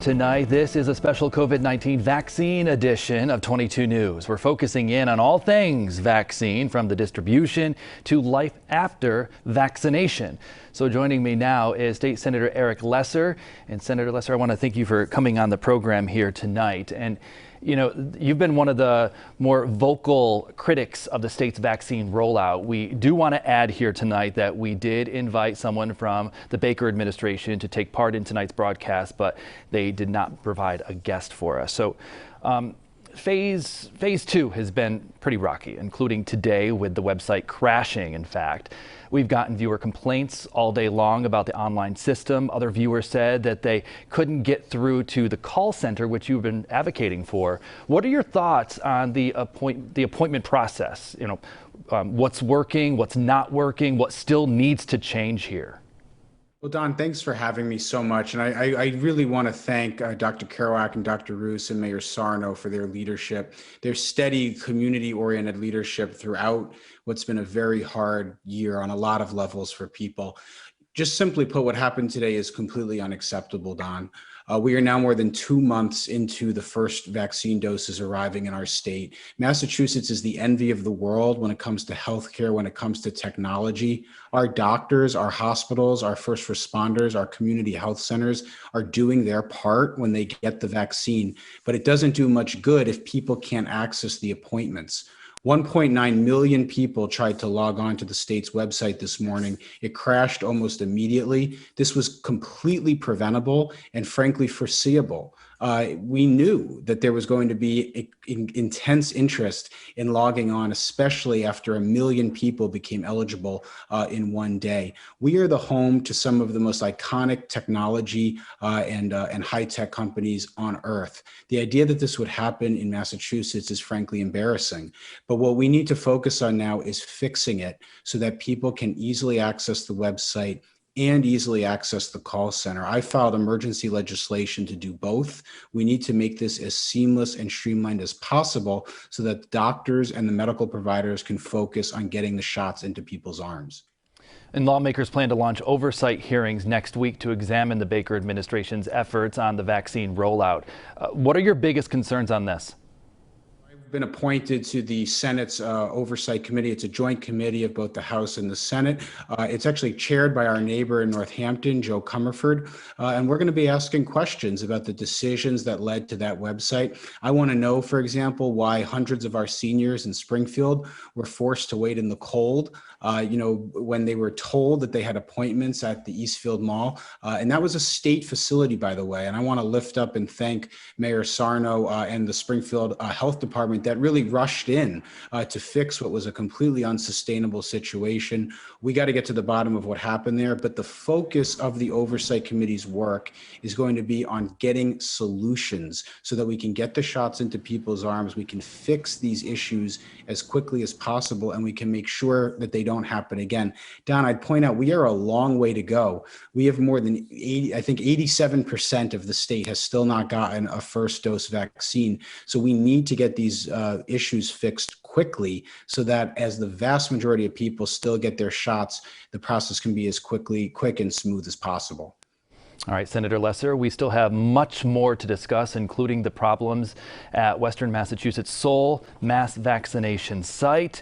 Tonight, this is a special COVID-19 vaccine edition of 22 News. We're focusing in on all things vaccine, from the distribution to life after vaccination. So joining me now is State Senator Eric Lesser. And Senator Lesser, I want to thank you for coming on the program here tonight. And you know, you've been one of the more vocal critics of the state's vaccine rollout. We do want to add here tonight that we did invite someone from the Baker administration to take part in tonight's broadcast, but they did not provide a guest for us. So phase two has been pretty rocky, including today with the website crashing. In fact, we've gotten viewer complaints all day long about the online system. Other viewers said that they couldn't get through to the call center, which you've been advocating for. What are your thoughts on the appointment process? You know, what's working, what's not working, what still needs to change here? Well, Don, thanks for having me so much. And I really want to thank Dr. Kerouac and Dr. Roos and Mayor Sarno for their leadership, their steady community-oriented leadership throughout what's been a very hard year on a lot of levels for people. Just simply put, what happened today is completely unacceptable, Don. We are now more than 2 months into the first vaccine doses arriving in our state. Massachusetts is the envy of the world when it comes to healthcare, when it comes to technology. Our doctors, our hospitals, our first responders, our community health centers are doing their part when they get the vaccine, but it doesn't do much good if people can't access the appointments. 1.9 million people tried to log on to the state's website this morning. It crashed almost immediately. This was completely preventable and frankly foreseeable. We knew that there was going to be intense interest in logging on, especially after 1 million people became eligible in one day. We are the home to some of the most iconic technology and high-tech companies on earth. The idea that this would happen in Massachusetts is frankly embarrassing. But what we need to focus on now is fixing it so that people can easily access the website and easily access the call center. I filed emergency legislation to do both. We need to make this as seamless and streamlined as possible so that doctors and the medical providers can focus on getting the shots into people's arms. And lawmakers plan to launch oversight hearings next week to examine the Baker administration's efforts on the vaccine rollout. What are your biggest concerns on this? Been appointed to the Senate's Oversight Committee. It's a joint committee of both the House and the Senate. It's actually chaired by our neighbor in Northampton, Joe Comerford, and we're going to be asking questions about the decisions that led to that website. I want to know, for example, why hundreds of our seniors in Springfield were forced to wait in the cold, when they were told that they had appointments at the Eastfield Mall. And that was a state facility, by the way. And I want to lift up and thank Mayor Sarno and the Springfield Health Department that really rushed in to fix what was a completely unsustainable situation. We got to get to the bottom of what happened there, but the focus of the Oversight Committee's work is going to be on getting solutions so that we can get the shots into people's arms, we can fix these issues as quickly as possible, and we can make sure that they don't happen again. Don, I'd point out we are a long way to go. We have more than 87% of the state has still not gotten a first dose vaccine. So we need to get these issues fixed quickly so that as the vast majority of people still get their shots, the process can be as quick and smooth as possible. All right, Senator Lesser, we still have much more to discuss, including the problems at Western Massachusetts Seoul mass vaccination site.